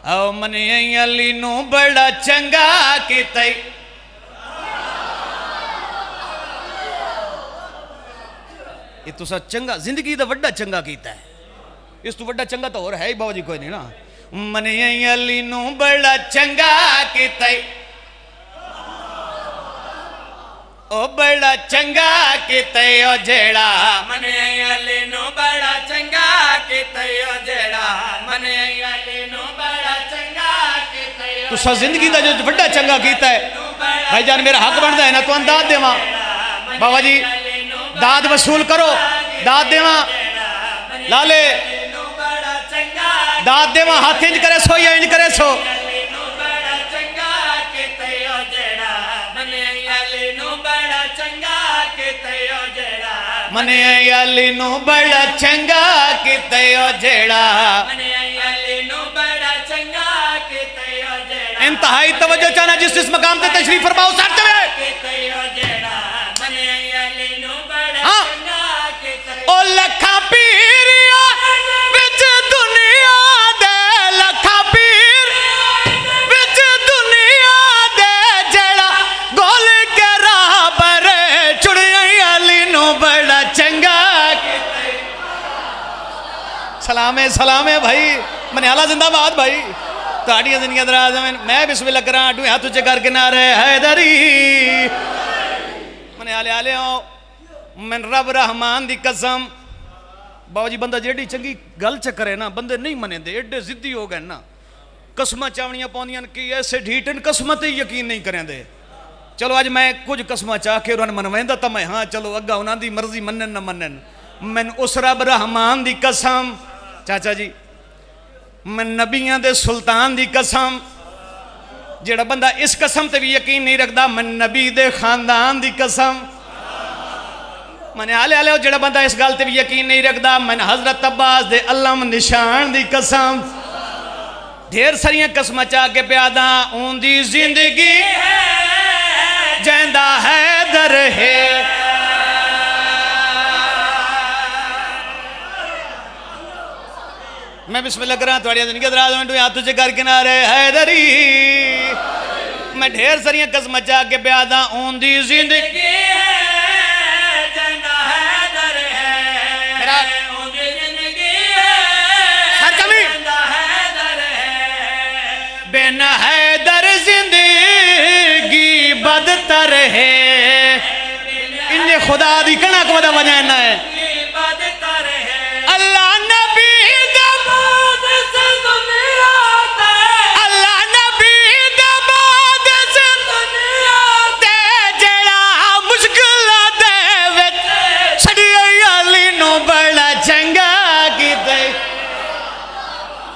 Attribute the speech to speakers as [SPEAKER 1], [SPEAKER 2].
[SPEAKER 1] आओ मने अली नू बड़ा चंगा कीता ये तुसा चंगा जिंदगी दा वड्डा चंगा कीता है। इस तू वड्डा चंगा तो और है ही बाबा जी कोई नहीं ना। मने अली नू बड़ा चंगा कीता ओ बड़ा चंगा कीता ओ जेड़ा
[SPEAKER 2] मने अली नू बड़ा चंगा कीता ओ जेड़ा मने अली नू बड़ा चंगा कीता
[SPEAKER 1] तुसा जिंदगी दा जो वड्डा चंगा कीता है भाईजान मेरा हक बनता है ना तो दाद देवा बाबा जी दाद वसूल करो दाद देवा लाले दाद देवा हाथ इंज करे सो या इंज करे सो मने अली नू बड़ा चंगा कीता ओ जेड़ा इंतहाई तवज्जो चाहना जिस मकाम ते तशरीफ फरमाओ सर हाँ ओ लखा पीरिया विच दुनिया दे लखा पीर विच दुनिया दे जेड़ा गोल के राह पर चुड़िया अली नू बड़ा चंगा सलाम है भाई मने आला जिंदाबाद भाई ताड़ियां जिंदगी दराज मैं बिस्मिल्लाह करा डू हाथ उच्चे करके नारे हैदरी मने आले आले आओ मैं रब रहमान दी कसम बाबा जी बंदा जेडी चंगी गल च करे ना बंदे नहीं मनेंदे एडे जिद्दी हो गए ना कसमां चावनियां पाउंदियां कि ऐसे ढीठन कसमां ते यकीन नहीं करेंदे। चलो अज मैं कुछ कसमां चाह के उन्होंने मनवांदा तो मैं हाँ चलो अग्गा उन्हां दी मर्जी मनन ना मनन मैं उस रब रहमान दी कसम चाचा जी मैं नबियां दे सुल्तान दी कसम जेड़ा बंदा इस कसम ते भी यकीन नहीं रखता मैं नबी दे खानदान दी कसम मैंने आले आले जेड़ा बंदा इस गल ते भी यकीन नहीं रखता मैंने हजरत अब्बास दे अलम निशान दी कसम ढेर सारियां कसम चाह के प्यादा उंदी जिंदगी जैंदा हैदर है मैं बिस्मिल्लाह करा थोड़ी जिंदगी दराज हाथ तुझे कर किनारे हैदरी मैं ढेर सारियां कसम चाह के प्यादा उंदी जिंदगी बिन हैदर जिंदगी बदतर है इन्हें खुदा दी कना को वजह है